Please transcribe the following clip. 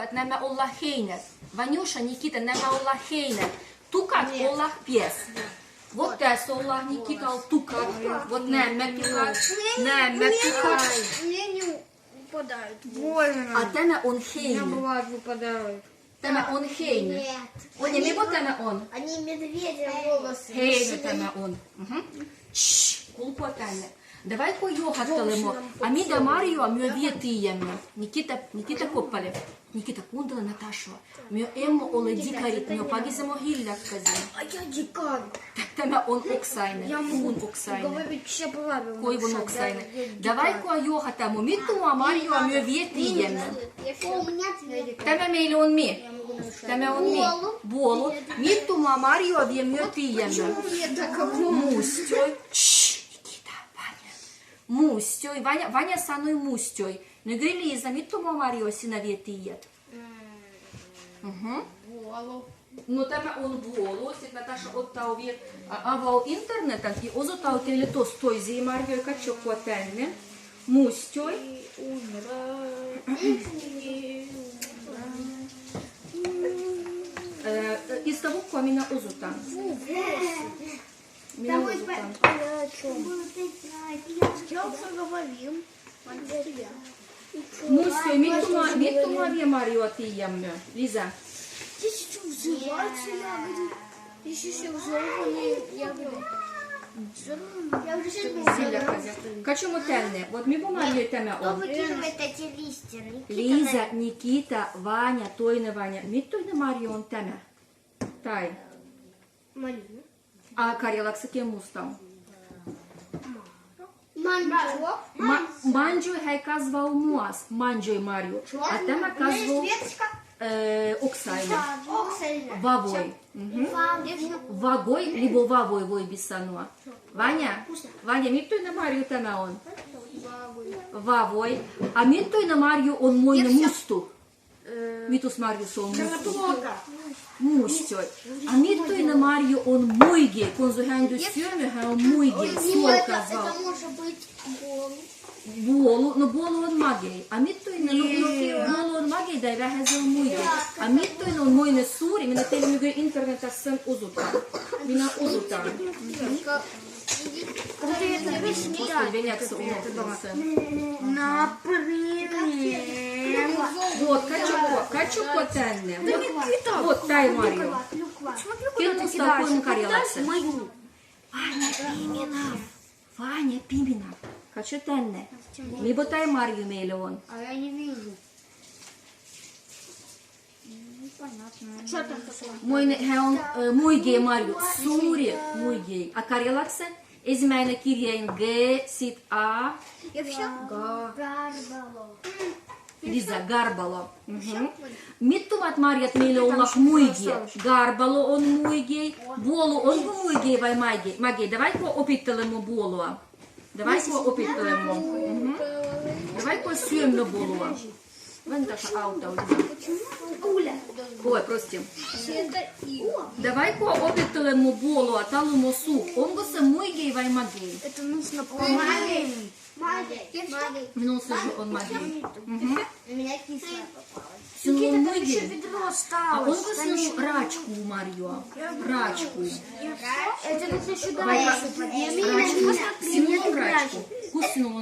yohat neme Allah heynet. Vanyusha, Nikita, neme Allah heynet. Tukat Allah pies. Вот это Allah Никита тукат. Вот нeme tukat. Neme tukat. Мне не упадают. Больно. А теме он У меня хейне. бывает выпадают. Теме он хейне. Нет. Он не вот теме он. Они медведя волосы. Хейне теме он. Шшш, кулпотане. Давай ко йохатталемо. Амида Марио, мьо виетиemme. Никита Коппале. Никита Кундала Наташо. Мьо еммо оле дикарит, мьо пагиземо хилляккази. А я дикарь. Теме он оксайне. Я Кун могу оксайне. говорить все правильно. Кой вон оксайне. Давай ко йохаттамо. Миттума Марио, мьо виетиemme. У меня цвет. Теме мейле он ми. Теме он ми. Болу. Миттума Марио, вие мьо тиemme. Мустьой. Шшш. Мустьой, Ваня саной мустьой. Не говорили, заміттумо Маріо синові тієт. Ну там он волос, и Наташа оттауви авал интернетом, и озотау теле то стой зи Маріо качок котельне. Мустьой. Из того, кого меня озутан. Меня озутан. Я уже говорил. Мустьой, миттума вие Маріо тіємме. Ліза. Здесь еще взрываются ягоды. Здесь еще взорванные ягоды. Я уже Зілля казя. Качому тельне? От ми помалює теме Кто он. выкидывает эти листья? Ліза, Нікіта, Ваня, той не Ваня. Мід той не Маріо он теме. Тай. Малина. А Карілак с ким мустав? Манджо. Манджой хай казвав Муас. Манджой Маріо. А тема казвав Оксайна. Вавой. Вагой, либо вавой вой бисануа. Ваня, мід той не Маріо теме он. Вавой. А мід той не Маріо он мой не мусту. Мітус Маріо сон мусту. Мустьой. А мід той не Маріо он муйге. Конзугенду сьоме га он муйге. Столка звав. Это может быть Болу, но болу он магей. А мід той не болу он магей, дай вегезел муйге. А мід той не он мой не сурі. Мене телі міг інтернета сен узутан. Міна узутан. Господи, веняк се улотан. Например. Вот, качуко тенне. Вот, тай Маріо. Ким мустав кому Карілаксе? Ваня Пимена. Хочу тенне. Либо тай Марію мейлеон. А я не вижу. Понятно. Что там такое? Мой гей Марію. Сурі мой гей. А Карілаксе? Із мене кір'єн Г, сіт А. Я все Га. гарбало. Ліза, гарбало. Міттумат Маріят мейлеонлах мой гей. Гарбало он мой гей. Болу он мой гей вай магей. Давай по опіттелемо болу. Давай по опіттелемо. Давай по сьомно болу. Вон така аута. Уля. Ой, прости. Это и. Давай по опіттелемо болу, а талому суп. Он госе мой гей вай магей. Это нужно помыть. Магия. Минул сижу он магей. У меня кислая попалась. Сюнул мой Еще гей. ведро А осталось. он госе рачку Маріо. Рачку. Это нужно сюда. Вай, насыпать. рачку. Синул рачку. Кусинул